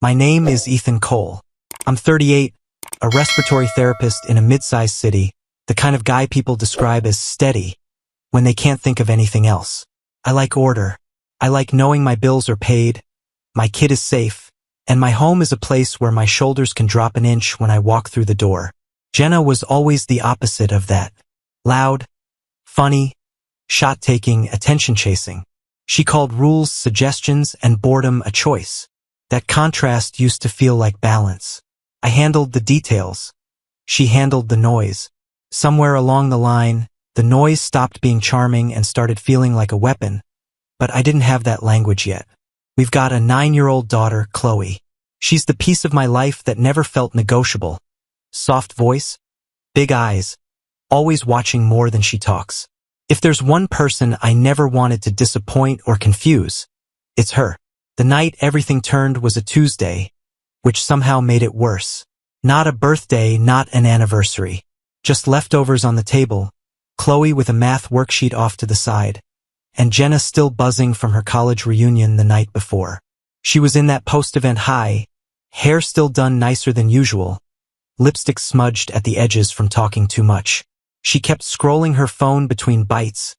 My name is Ethan Cole. I'm 38, a respiratory therapist in a mid-sized city, the kind of guy people describe as steady when they can't think of anything else. I like order. I like knowing my bills are paid, my kid is safe, and my home is a place where my shoulders can drop an inch when I walk through the door. Jenna was always the opposite of that. Loud, funny, shot-taking, attention-chasing. She called rules suggestions and boredom a choice. That contrast used to feel like balance. I handled the details. She handled the noise. Somewhere along the line, the noise stopped being charming and started feeling like a weapon, but I didn't have that language yet. We've got a 9-year-old daughter, Chloe. She's the piece of my life that never felt negotiable. Soft voice, big eyes, always watching more than she talks. If there's one person I never wanted to disappoint or confuse, it's her. The night everything turned was a Tuesday, which somehow made it worse. Not a birthday, not an anniversary. Just leftovers on the table, Chloe with a math worksheet off to the side, and Jenna still buzzing from her college reunion the night before. She was in that post-event high, hair still done nicer than usual, lipstick smudged at the edges from talking too much. She kept scrolling her phone between bites,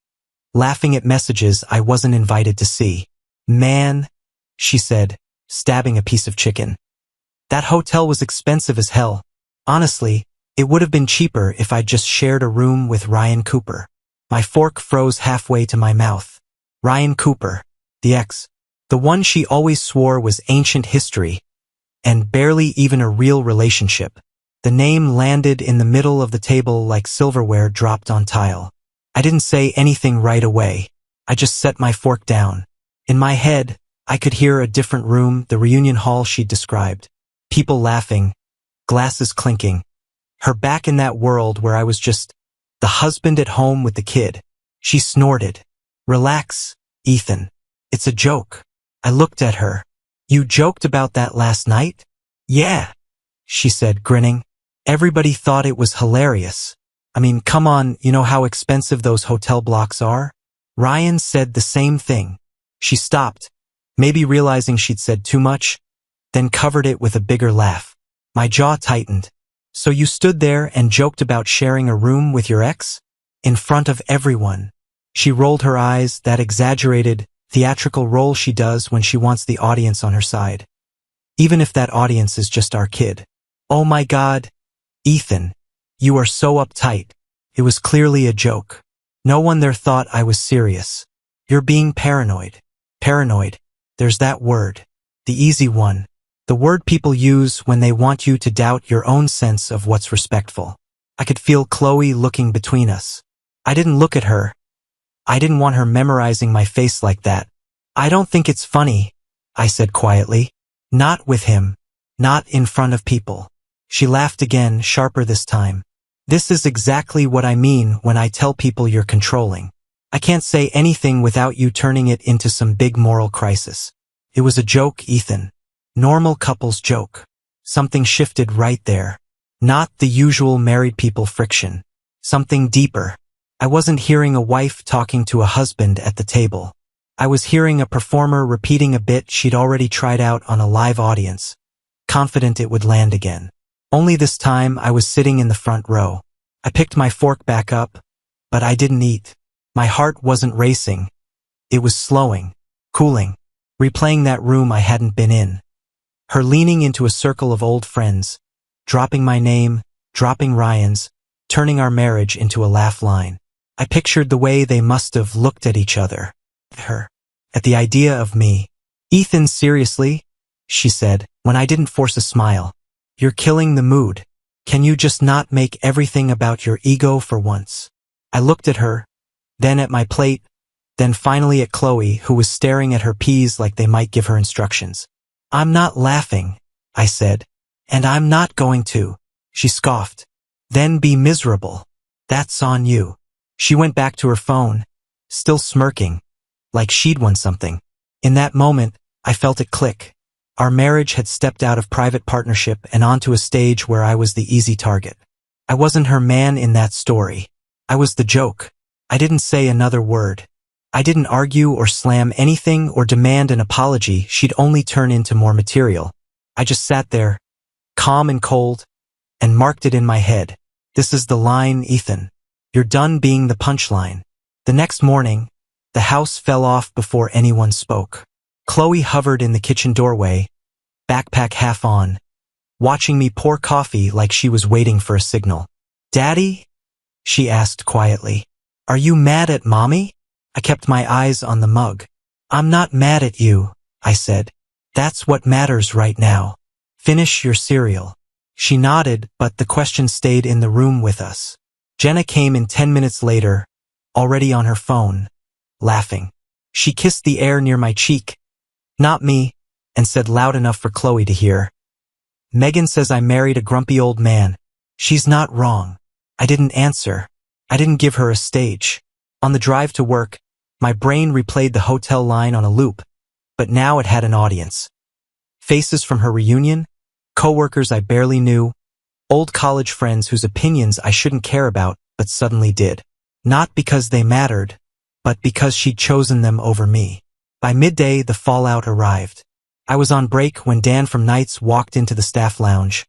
laughing at messages I wasn't invited to see. Man, she said, stabbing a piece of chicken. That hotel was expensive as hell. Honestly, it would have been cheaper if I'd just shared a room with Ryan Cooper. My fork froze halfway to my mouth. Ryan Cooper, the ex. The one she always swore was ancient history, and barely even a real relationship. The name landed in the middle of the table like silverware dropped on tile. I didn't say anything right away. I just set my fork down. In my head, I could hear a different room, the reunion hall she'd described. People laughing, glasses clinking. Her back in that world where I was just the husband at home with the kid. She snorted. Relax, Ethan. It's a joke. I looked at her. You joked about that last night? Yeah, she said, grinning. Everybody thought it was hilarious. I mean, come on, you know how expensive those hotel blocks are? Ryan said the same thing. She stopped, maybe realizing she'd said too much, then covered it with a bigger laugh. My jaw tightened. So you stood there and joked about sharing a room with your ex? In front of everyone. She rolled her eyes, that exaggerated, theatrical roll she does when she wants the audience on her side. Even if that audience is just our kid. Oh my God, Ethan, you are so uptight. It was clearly a joke. No one there thought I was serious. You're being paranoid. Paranoid. There's that word. The easy one. The word people use when they want you to doubt your own sense of what's respectful. I could feel Chloe looking between us. I didn't look at her. I didn't want her memorizing my face like that. I don't think it's funny, I said quietly. Not with him. Not in front of people. She laughed again, sharper this time. This is exactly what I mean when I tell people you're controlling. I can't say anything without you turning it into some big moral crisis. It was a joke, Ethan. Normal couples joke. Something shifted right there. Not the usual married people friction. Something deeper. I wasn't hearing a wife talking to a husband at the table. I was hearing a performer repeating a bit she'd already tried out on a live audience, confident it would land again. Only this time I was sitting in the front row. I picked my fork back up, but I didn't eat. My heart wasn't racing. It was slowing, cooling, replaying that room I hadn't been in. Her leaning into a circle of old friends, dropping my name, dropping Ryan's, turning our marriage into a laugh line. I pictured the way they must have looked at each other. Her. At the idea of me. Ethan, seriously? She said, when I didn't force a smile. You're killing the mood. Can you just not make everything about your ego for once? I looked at her, then at my plate, then finally at Chloe, who was staring at her peas like they might give her instructions. I'm not laughing, I said. And I'm not going to. She scoffed. Then be miserable. That's on you. She went back to her phone, still smirking, like she'd won something. In that moment, I felt it click. Our marriage had stepped out of private partnership and onto a stage where I was the easy target. I wasn't her man in that story. I was the joke. I didn't say another word. I didn't argue or slam anything or demand an apology. She'd only turn into more material. I just sat there, calm and cold, and marked it in my head. This is the line, Ethan. You're done being the punchline. The next morning, the house fell off before anyone spoke. Chloe hovered in the kitchen doorway, backpack half on, watching me pour coffee like she was waiting for a signal. "Daddy?" she asked quietly. "Are you mad at Mommy?" I kept my eyes on the mug. "I'm not mad at you," I said. "That's what matters right now. Finish your cereal." She nodded, but the question stayed in the room with us. Jenna came in 10 minutes later, already on her phone, laughing. She kissed the air near my cheek, not me, and said loud enough for Chloe to hear, "Megan says I married a grumpy old man. She's not wrong." I didn't answer. I didn't give her a stage. On the drive to work, my brain replayed the hotel line on a loop, but now it had an audience. Faces from her reunion, coworkers I barely knew, old college friends whose opinions I shouldn't care about but suddenly did. Not because they mattered, but because she'd chosen them over me. By midday, the fallout arrived. I was on break when Dan from Nights walked into the staff lounge,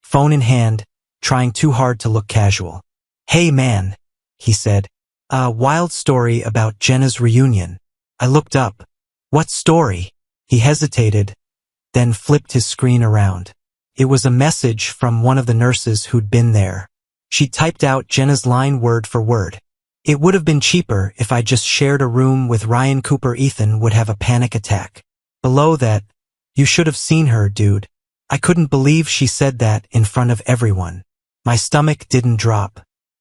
phone in hand, trying too hard to look casual. "Hey man," he said. "A wild story about Jenna's reunion." I looked up. "What story?" He hesitated, then flipped his screen around. It was a message from one of the nurses who'd been there. She typed out Jenna's line word for word. "It would have been cheaper if I just shared a room with Ryan Cooper. Ethan would have a panic attack." Below that, "You should have seen her, dude." I couldn't believe she said that in front of everyone. My stomach didn't drop.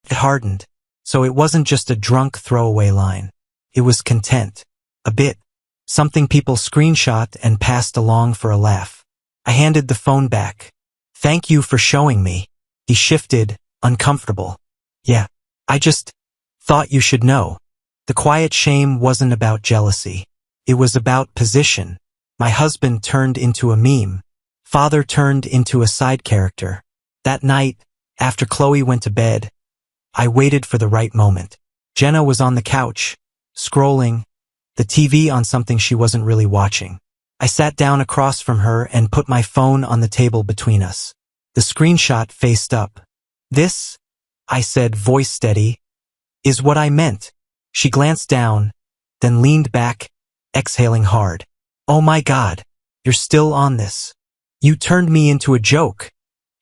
It hardened. So it wasn't just a drunk throwaway line. It was content. A bit. Something people screenshot and passed along for a laugh. I handed the phone back. "Thank you for showing me." He shifted, uncomfortable. "Yeah, I just thought you should know." The quiet shame wasn't about jealousy. It was about position. My husband turned into a meme. Father turned into a side character. That night, after Chloe went to bed, I waited for the right moment. Jenna was on the couch, scrolling, the TV on something she wasn't really watching. I sat down across from her and put my phone on the table between us. The screenshot faced up. "This," I said, voice steady, "is what I meant." She glanced down, then leaned back, exhaling hard. "Oh my God, you're still on this." "You turned me into a joke,"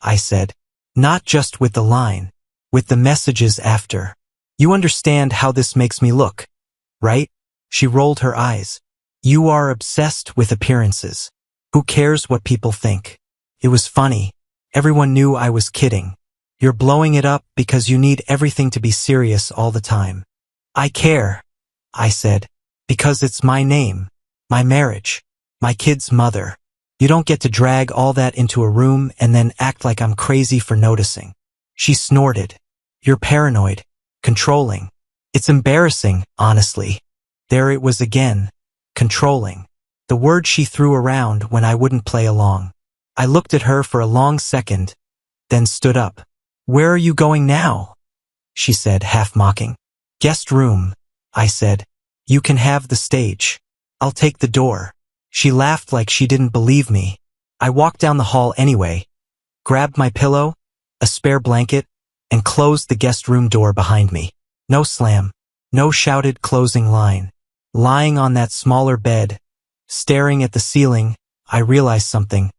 I said. "Not just with the line, with the messages after. You understand how this makes me look, right?" She rolled her eyes. "You are obsessed with appearances. Who cares what people think?" It was funny. Everyone knew I was kidding. "You're blowing it up because you need everything to be serious all the time." "I care," I said, "because it's my name, my marriage, my kid's mother. You don't get to drag all that into a room and then act like I'm crazy for noticing." She snorted. "You're paranoid, controlling. It's embarrassing, honestly." There it was again. Controlling. The word she threw around when I wouldn't play along. I looked at her for a long second, then stood up. "Where are you going now?" she said, half mocking. "Guest room," I said. "You can have the stage. I'll take the door." She laughed like she didn't believe me. I walked down the hall anyway, grabbed my pillow, a spare blanket, and closed the guest room door behind me. No slam. No shouted closing line. Lying on that smaller bed, staring at the ceiling, I realized something.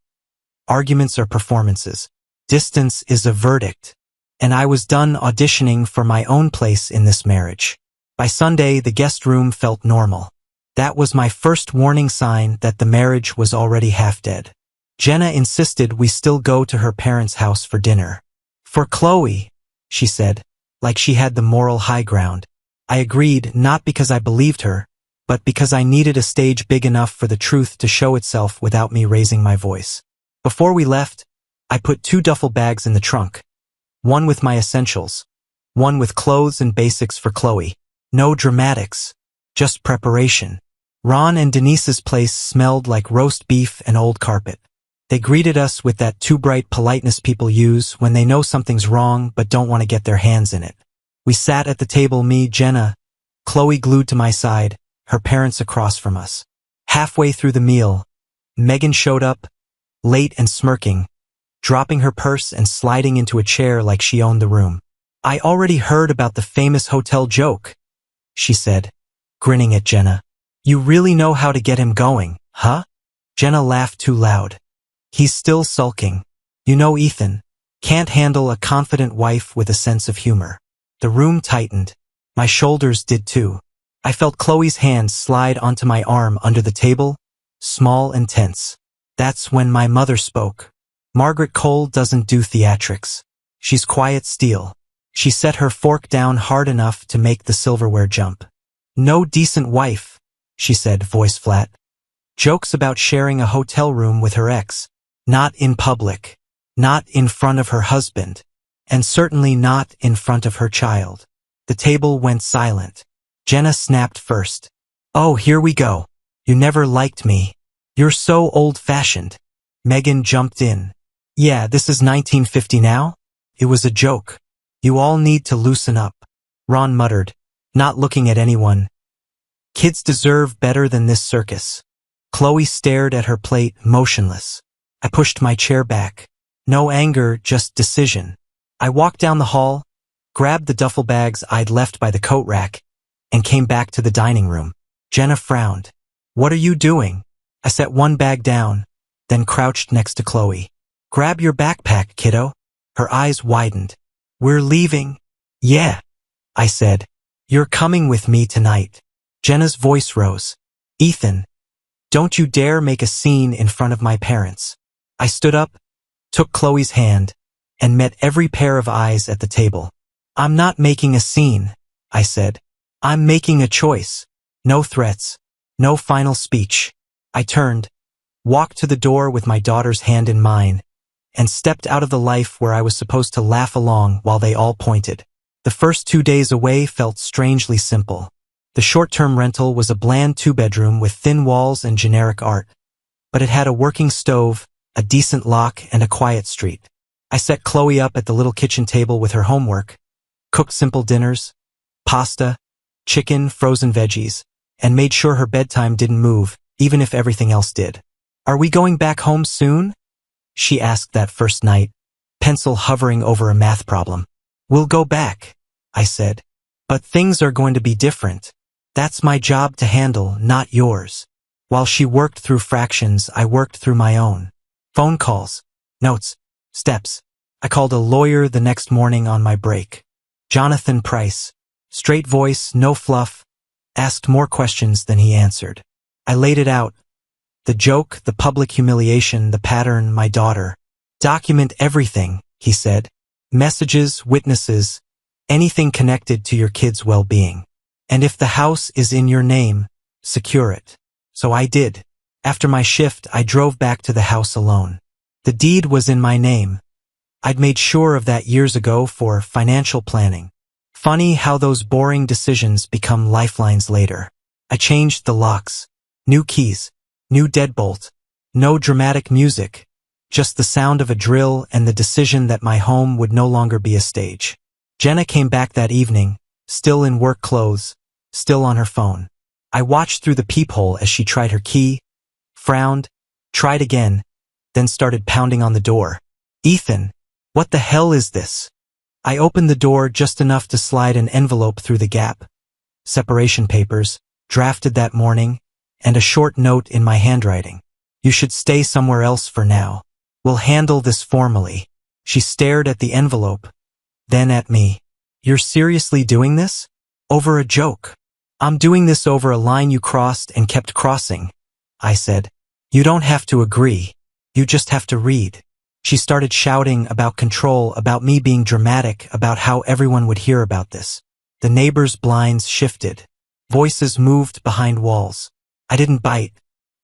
Arguments are performances. Distance is a verdict. And I was done auditioning for my own place in this marriage. By Sunday, the guest room felt normal. That was my first warning sign that the marriage was already half dead. Jenna insisted we still go to her parents' house for dinner. "For Chloe," she said, like she had the moral high ground. I agreed, not because I believed her, but because I needed a stage big enough for the truth to show itself without me raising my voice. Before we left, I put 2 duffel bags in the trunk. One with my essentials, one with clothes and basics for Chloe. No dramatics, just preparation. Ron and Denise's place smelled like roast beef and old carpet. They greeted us with that too bright politeness people use when they know something's wrong but don't want to get their hands in it. We sat at the table, me, Jenna, Chloe glued to my side, her parents across from us. Halfway through the meal, Megan showed up, late and smirking, dropping her purse and sliding into a chair like she owned the room. "I already heard about the famous hotel joke," she said, grinning at Jenna. "You really know how to get him going, huh?" Jenna laughed too loud. "He's still sulking. You know Ethan can't handle a confident wife with a sense of humor." The room tightened. My shoulders did too. I felt Chloe's hand slide onto my arm under the table, small and tense. That's when my mother spoke. "Margaret Cole doesn't do theatrics. She's quiet steel." She set her fork down hard enough to make the silverware jump. "No decent wife," she said, voice flat. "Jokes about sharing a hotel room with her ex. Not in public. Not in front of her husband. And certainly not in front of her child." The table went silent. Jenna snapped first. "Oh, here we go. You never liked me. You're so old-fashioned." Megan jumped in. "Yeah, this is 1950 now? It was a joke. You all need to loosen up." Ron muttered, not looking at anyone. "Kids deserve better than this circus." Chloe stared at her plate, motionless. I pushed my chair back. No anger, just decision. I walked down the hall, grabbed the duffel bags I'd left by the coat rack, and came back to the dining room. Jenna frowned. "What are you doing?" I set one bag down, then crouched next to Chloe. "Grab your backpack, kiddo." Her eyes widened. "We're leaving?" "Yeah," I said. "You're coming with me tonight." Jenna's voice rose. "Ethan, don't you dare make a scene in front of my parents." I stood up, took Chloe's hand, and met every pair of eyes at the table. "I'm not making a scene," I said. "I'm making a choice. No threats. No final speech." I turned, walked to the door with my daughter's hand in mine, and stepped out of the life where I was supposed to laugh along while they all pointed. The first 2 days away felt strangely simple. The short-term rental was a bland 2-bedroom with thin walls and generic art, but it had a working stove, a decent lock, and a quiet street. I set Chloe up at the little kitchen table with her homework, cooked simple dinners, pasta, chicken, frozen veggies, and made sure her bedtime didn't move, even if everything else did. "Are we going back home soon?" she asked that first night, pencil hovering over a math problem. "We'll go back," I said. "But things are going to be different. That's my job to handle, not yours." While she worked through fractions, I worked through my own. Phone calls, notes, steps. I called a lawyer the next morning on my break. Jonathan Price. Straight voice, no fluff. Asked more questions than he answered. I laid it out. The joke, the public humiliation, the pattern, my daughter. "Document everything," he said. "Messages, witnesses, anything connected to your kid's well-being. And if the house is in your name, secure it." So I did. After my shift, I drove back to the house alone. The deed was in my name. I'd made sure of that years ago for financial planning. Funny how those boring decisions become lifelines later. I changed the locks. New keys. New deadbolt. No dramatic music. Just the sound of a drill and the decision that my home would no longer be a stage. Jenna came back that evening, still in work clothes, still on her phone. I watched through the peephole as she tried her key, frowned, tried again, then started pounding on the door. "Ethan, what the hell is this?" I opened the door just enough to slide an envelope through the gap. Separation papers, drafted that morning, and a short note in my handwriting. "You should stay somewhere else for now. We'll handle this formally." She stared at the envelope, then at me. "You're seriously doing this? Over a joke?" "I'm doing this over a line you crossed and kept crossing," I said. "You don't have to agree. You just have to read." She started shouting about control, about me being dramatic, about how everyone would hear about this. The neighbors' blinds shifted. Voices moved behind walls. I didn't bite.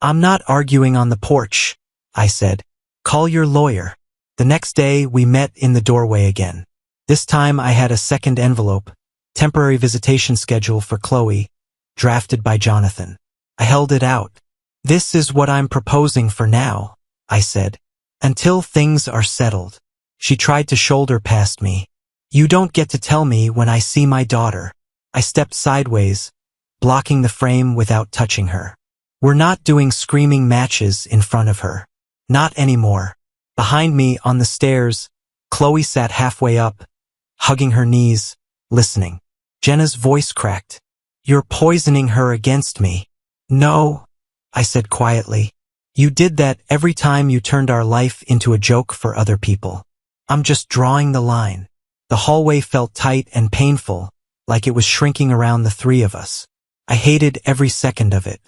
"I'm not arguing on the porch," I said. "Call your lawyer." The next day, we met in the doorway again. This time I had a second envelope, temporary visitation schedule for Chloe, drafted by Jonathan. I held it out. "This is what I'm proposing for now," I said. "Until things are settled." She tried to shoulder past me. "You don't get to tell me when I see my daughter." I stepped sideways, blocking the frame without touching her. "We're not doing screaming matches in front of her." Not anymore. Behind me, on the stairs, Chloe sat halfway up, hugging her knees, listening. Jenna's voice cracked. You're poisoning her against me. No, I said quietly. You did that every time you turned our life into a joke for other people. I'm just drawing the line. The hallway felt tight and painful, like it was shrinking around the three of us. I hated every second of it.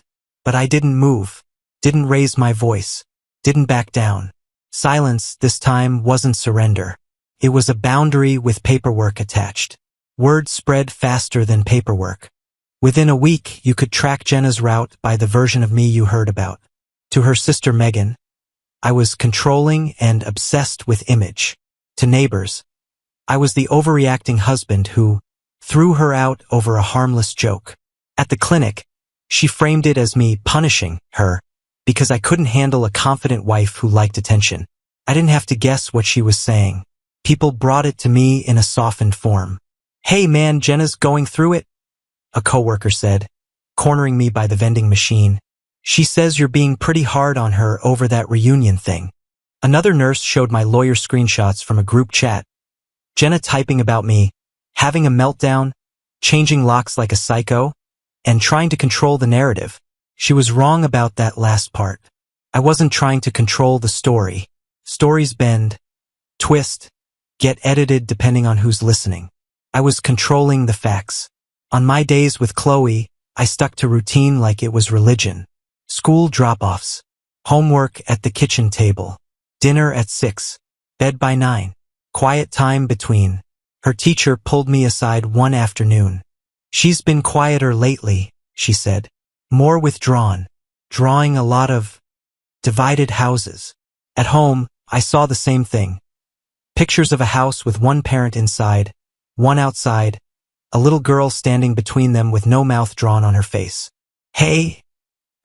But I didn't move, didn't raise my voice, didn't back down. Silence this time wasn't surrender. It was a boundary with paperwork attached. Word spread faster than paperwork. Within a week, you could track Jenna's route by the version of me you heard about. To her sister Megan, I was controlling and obsessed with image. To neighbors, I was the overreacting husband who threw her out over a harmless joke. At the clinic, she framed it as me punishing her because I couldn't handle a confident wife who liked attention. I didn't have to guess what she was saying. People brought it to me in a softened form. Hey man, Jenna's going through it, a coworker said, cornering me by the vending machine. She says you're being pretty hard on her over that reunion thing. Another nurse showed my lawyer screenshots from a group chat. Jenna typing about me, having a meltdown, changing locks like a psycho, and trying to control the narrative. She was wrong about that last part. I wasn't trying to control the story. Stories bend, twist, get edited depending on who's listening. I was controlling the facts. On my days with Chloe, I stuck to routine like it was religion. School drop-offs, homework at the kitchen table, dinner at 6, bed by 9, quiet time between. Her teacher pulled me aside one afternoon. She's been quieter lately, she said. More withdrawn, drawing a lot of divided houses. At home, I saw the same thing. Pictures of a house with one parent inside, one outside, a little girl standing between them with no mouth drawn on her face. Hey,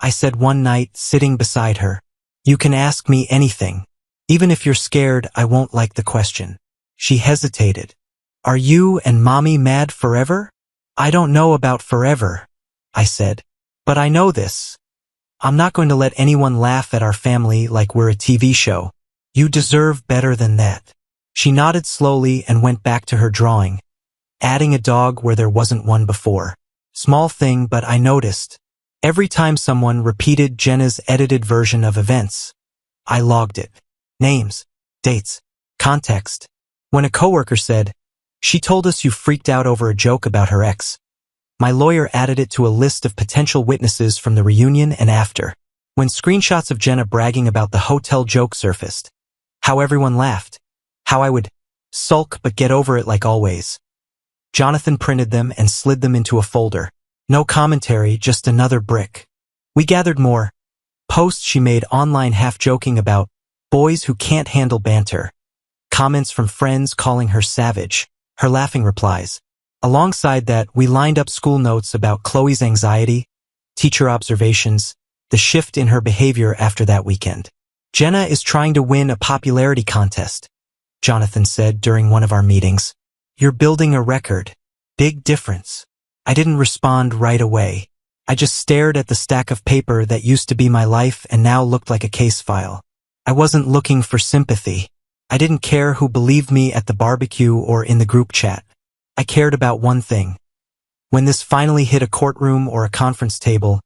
I said one night, sitting beside her. You can ask me anything. Even if you're scared, I won't like the question. She hesitated. Are you and mommy mad forever? I don't know about forever, I said. But I know this. I'm not going to let anyone laugh at our family like we're a TV show. You deserve better than that. She nodded slowly and went back to her drawing, adding a dog where there wasn't one before. Small thing, but I noticed. Every time someone repeated Jenna's edited version of events, I logged it. Names, dates, context. When a coworker said, she told us you freaked out over a joke about her ex, my lawyer added it to a list of potential witnesses from the reunion and after. When screenshots of Jenna bragging about the hotel joke surfaced, how everyone laughed, how I would sulk but get over it like always. Jonathan printed them and slid them into a folder. No commentary, just another brick. We gathered more posts she made online half-joking about boys who can't handle banter, comments from friends calling her savage, her laughing replies. Alongside that, we lined up school notes about Chloe's anxiety, teacher observations, the shift in her behavior after that weekend. Jenna is trying to win a popularity contest, Jonathan said during one of our meetings. You're building a record. Big difference. I didn't respond right away. I just stared at the stack of paper that used to be my life and now looked like a case file. I wasn't looking for sympathy. I didn't care who believed me at the barbecue or in the group chat. I cared about one thing. When this finally hit a courtroom or a conference table,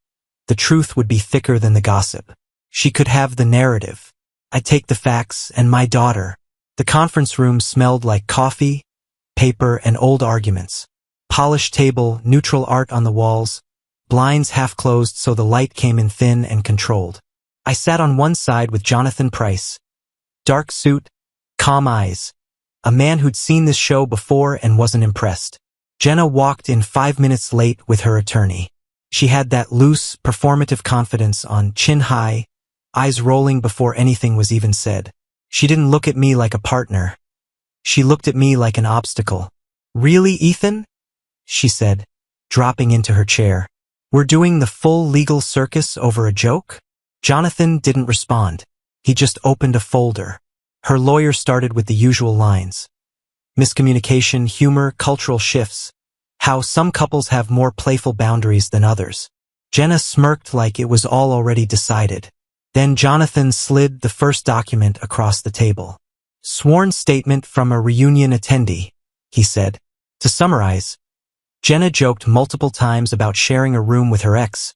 the truth would be thicker than the gossip. She could have the narrative. I'd take the facts and my daughter. The conference room smelled like coffee, paper, and old arguments. Polished table, neutral art on the walls, blinds half closed so the light came in thin and controlled. I sat on one side with Jonathan Price. Dark suit, calm eyes. A man who'd seen this show before and wasn't impressed. Jenna walked in 5 minutes late with her attorney. She had that loose, performative confidence on chin high, eyes rolling before anything was even said. She didn't look at me like a partner. She looked at me like an obstacle. Really, Ethan? She said, dropping into her chair. We're doing the full legal circus over a joke? Jonathan didn't respond. He just opened a folder. Her lawyer started with the usual lines. Miscommunication, humor, cultural shifts. How some couples have more playful boundaries than others. Jenna smirked like it was all already decided. Then Jonathan slid the first document across the table. Sworn statement from a reunion attendee, he said. To summarize, Jenna joked multiple times about sharing a room with her ex,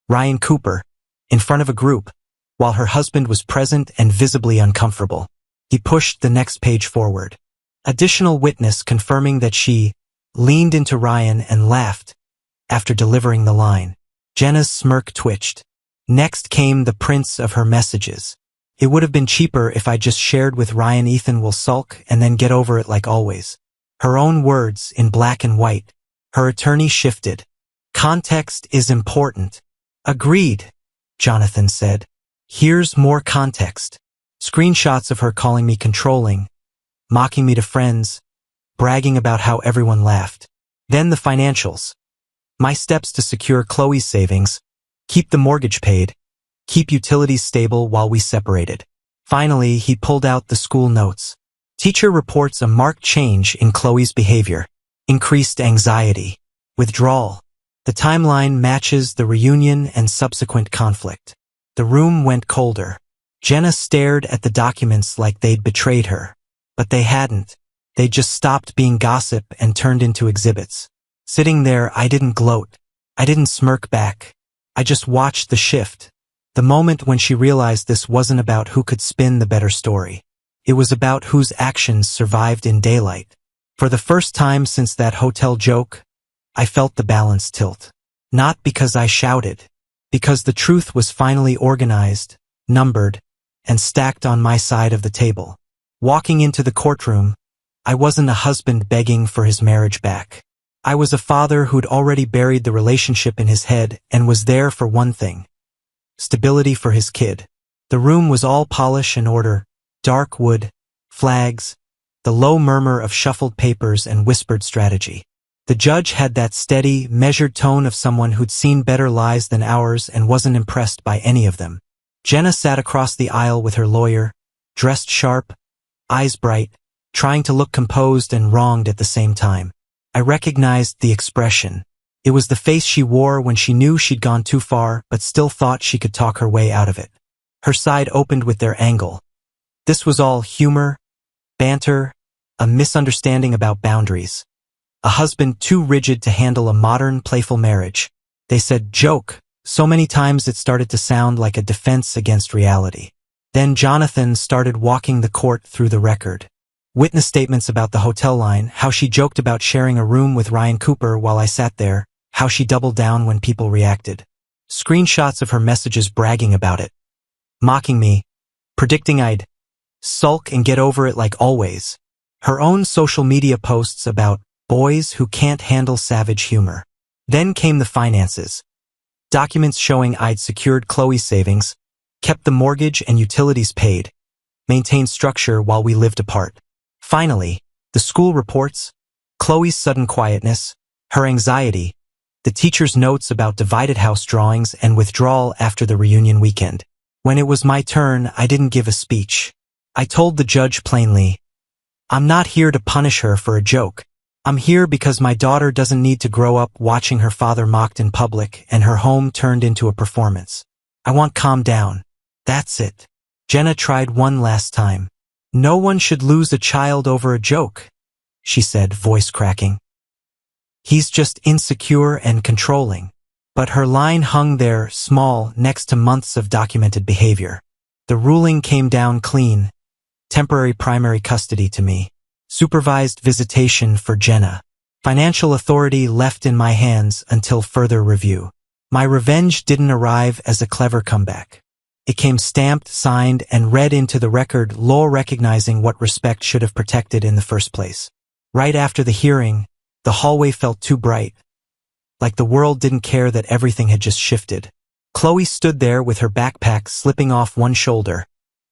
Ryan Cooper, in front of a group, while her husband was present and visibly uncomfortable. He pushed the next page forward. Additional witness confirming that she leaned into Ryan and laughed after delivering the line. Jenna's smirk twitched. Next came the prints of her messages. It would have been cheaper if I just shared with Ryan. Ethan will sulk and then get over it like always. Her own words in black and white. Her attorney shifted. Context is important. Agreed, Jonathan said. Here's more context. Screenshots of her calling me controlling, mocking me to friends, bragging about how everyone laughed. Then the financials. My steps to secure Chloe's savings, keep the mortgage paid, keep utilities stable while we separated. Finally, he pulled out the school notes. Teacher reports a marked change in Chloe's behavior. Increased anxiety. Withdrawal. The timeline matches the reunion and subsequent conflict. The room went colder. Jenna stared at the documents like they'd betrayed her. But they hadn't. They just stopped being gossip and turned into exhibits. Sitting there, I didn't gloat. I didn't smirk back. I just watched the shift. The moment when she realized this wasn't about who could spin the better story. It was about whose actions survived in daylight. For the first time since that hotel joke, I felt the balance tilt. Not because I shouted. Because the truth was finally organized, numbered, and stacked on my side of the table. Walking into the courtroom, I wasn't a husband begging for his marriage back. I was a father who'd already buried the relationship in his head and was there for one thing. Stability for his kid. The room was all polish and order, dark wood, flags, the low murmur of shuffled papers and whispered strategy. The judge had that steady, measured tone of someone who'd seen better lives than ours and wasn't impressed by any of them. Jenna sat across the aisle with her lawyer, dressed sharp, eyes bright, trying to look composed and wronged at the same time. I recognized the expression. It was the face she wore when she knew she'd gone too far but still thought she could talk her way out of it. Her side opened with their angle. This was all humor, banter, a misunderstanding about boundaries. A husband too rigid to handle a modern, playful marriage. They said joke so many times it started to sound like a defense against reality. Then Jonathan started walking the court through the record. Witness statements about the hotel line, how she joked about sharing a room with Ryan Cooper while I sat there, how she doubled down when people reacted. Screenshots of her messages bragging about it. Mocking me, predicting I'd sulk and get over it like always. Her own social media posts about boys who can't handle savage humor. Then came the finances. Documents showing I'd secured Chloe's savings, kept the mortgage and utilities paid, maintained structure while we lived apart. Finally, the school reports, Chloe's sudden quietness, her anxiety, the teacher's notes about divided house drawings and withdrawal after the reunion weekend. When it was my turn, I didn't give a speech. I told the judge plainly, I'm not here to punish her for a joke. I'm here because my daughter doesn't need to grow up watching her father mocked in public and her home turned into a performance. I want calm down. That's it. Jenna tried one last time. No one should lose a child over a joke, she said, voice cracking. He's just insecure and controlling. But her line hung there, small, next to months of documented behavior. The ruling came down clean. Temporary primary custody to me. Supervised visitation for Jenna. Financial authority left in my hands until further review. My revenge didn't arrive as a clever comeback. It came stamped, signed, and read into the record, law recognizing what respect should have protected in the first place. Right after the hearing, the hallway felt too bright. Like the world didn't care that everything had just shifted. Chloe stood there with her backpack slipping off one shoulder,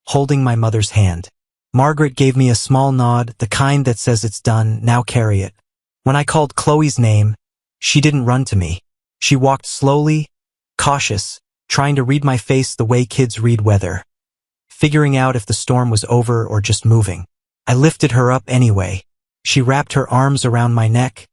holding my mother's hand. Margaret gave me a small nod, the kind that says it's done, now carry it. When I called Chloe's name, she didn't run to me. She walked slowly, cautious, trying to read my face the way kids read weather, figuring out if the storm was over or just moving. I lifted her up anyway. She wrapped her arms around my neck,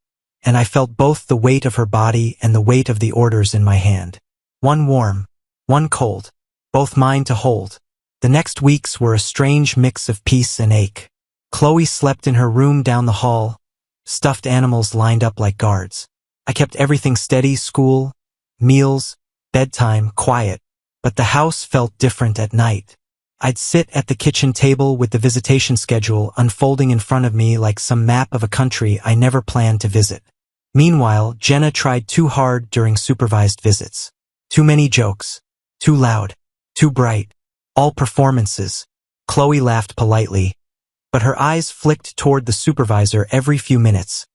and I felt both the weight of her body and the weight of the orders in my hand. One warm, one cold. both mine to hold. The next weeks were a strange mix of peace and ache. Chloe slept in her room down the hall, stuffed animals lined up like guards. I kept everything steady, school, meals, bedtime, quiet, but the house felt different at night. I'd sit at the kitchen table with the visitation schedule unfolding in front of me like some map of a country I never planned to visit. Meanwhile, Jenna tried too hard during supervised visits. Too many jokes. Too loud. Too bright. All performances. Chloe laughed politely, but her eyes flicked toward the supervisor every few minutes,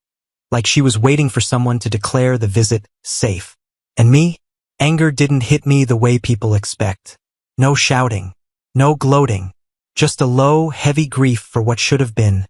like she was waiting for someone to declare the visit safe. And me? Anger didn't hit me the way people expect. No shouting. No gloating. Just a low, heavy grief for what should have been,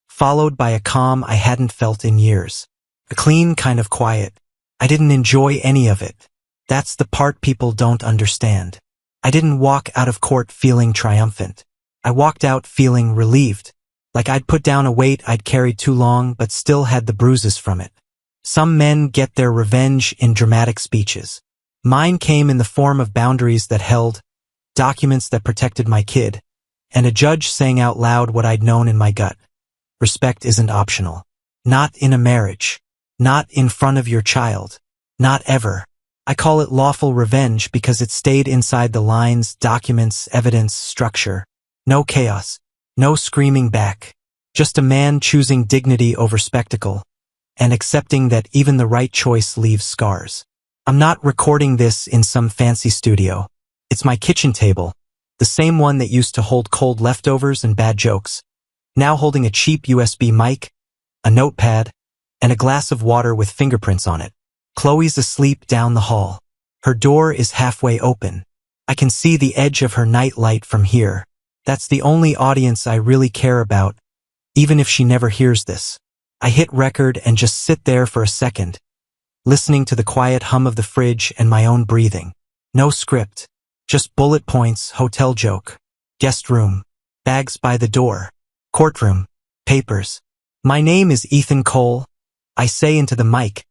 followed by a calm I hadn't felt in years. A clean kind of quiet. I didn't enjoy any of it. That's the part people don't understand. I didn't walk out of court feeling triumphant. I walked out feeling relieved, like I'd put down a weight I'd carried too long but still had the bruises from it. Some men get their revenge in dramatic speeches. Mine came in the form of boundaries that held, documents that protected my kid, and a judge saying out loud what I'd known in my gut. Respect isn't optional. Not in a marriage. Not in front of your child. Not ever. I call it lawful revenge because it stayed inside the lines, documents, evidence, structure. No chaos. No screaming back. Just a man choosing dignity over spectacle, and accepting that even the right choice leaves scars. I'm not recording this in some fancy studio. It's my kitchen table, the same one that used to hold cold leftovers and bad jokes, now holding a cheap USB mic, a notepad, and a glass of water with fingerprints on it. Chloe's asleep down the hall. Her door is halfway open. I can see the edge of her night light from here. That's the only audience I really care about, even if she never hears this. I hit record and just sit there for a second, listening to the quiet hum of the fridge and my own breathing. No script. Just bullet points, hotel joke, guest room, bags by the door, courtroom, papers. My name is Ethan Cole. I say into the mic,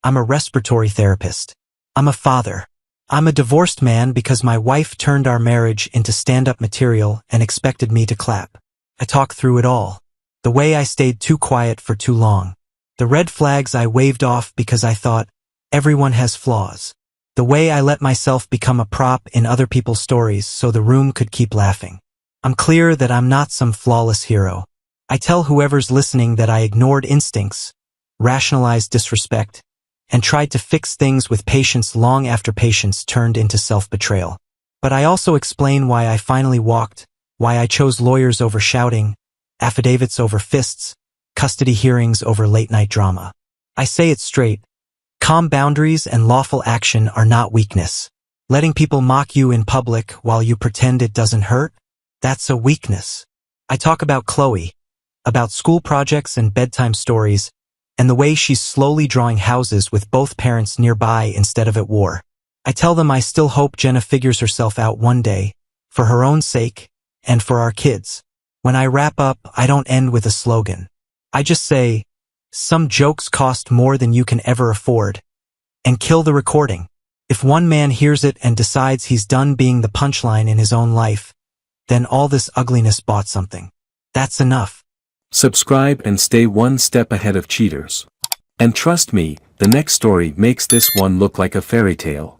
I'm a respiratory therapist. I'm a father. I'm a divorced man because my wife turned our marriage into stand-up material and expected me to clap. I talk through it all. The way I stayed too quiet for too long. The red flags I waved off because I thought, everyone has flaws. The way I let myself become a prop in other people's stories so the room could keep laughing. I'm clear that I'm not some flawless hero. I tell whoever's listening that I ignored instincts, rationalized disrespect, and tried to fix things with patience long after patience turned into self-betrayal. But I also explain why I finally walked, why I chose lawyers over shouting, affidavits over fists, custody hearings over late-night drama. I say it straight. Calm boundaries and lawful action are not weakness. Letting people mock you in public while you pretend it doesn't hurt? That's a weakness. I talk about Chloe, about school projects and bedtime stories, and the way she's slowly drawing houses with both parents nearby instead of at war. I tell them I still hope Jenna figures herself out one day, for her own sake, and for our kids. When I wrap up, I don't end with a slogan. I just say, some jokes cost more than you can ever afford, and kill the recording. If one man hears it and decides he's done being the punchline in his own life, then all this ugliness bought something. That's enough. Subscribe and stay one step ahead of cheaters. And trust me, the next story makes this one look like a fairy tale.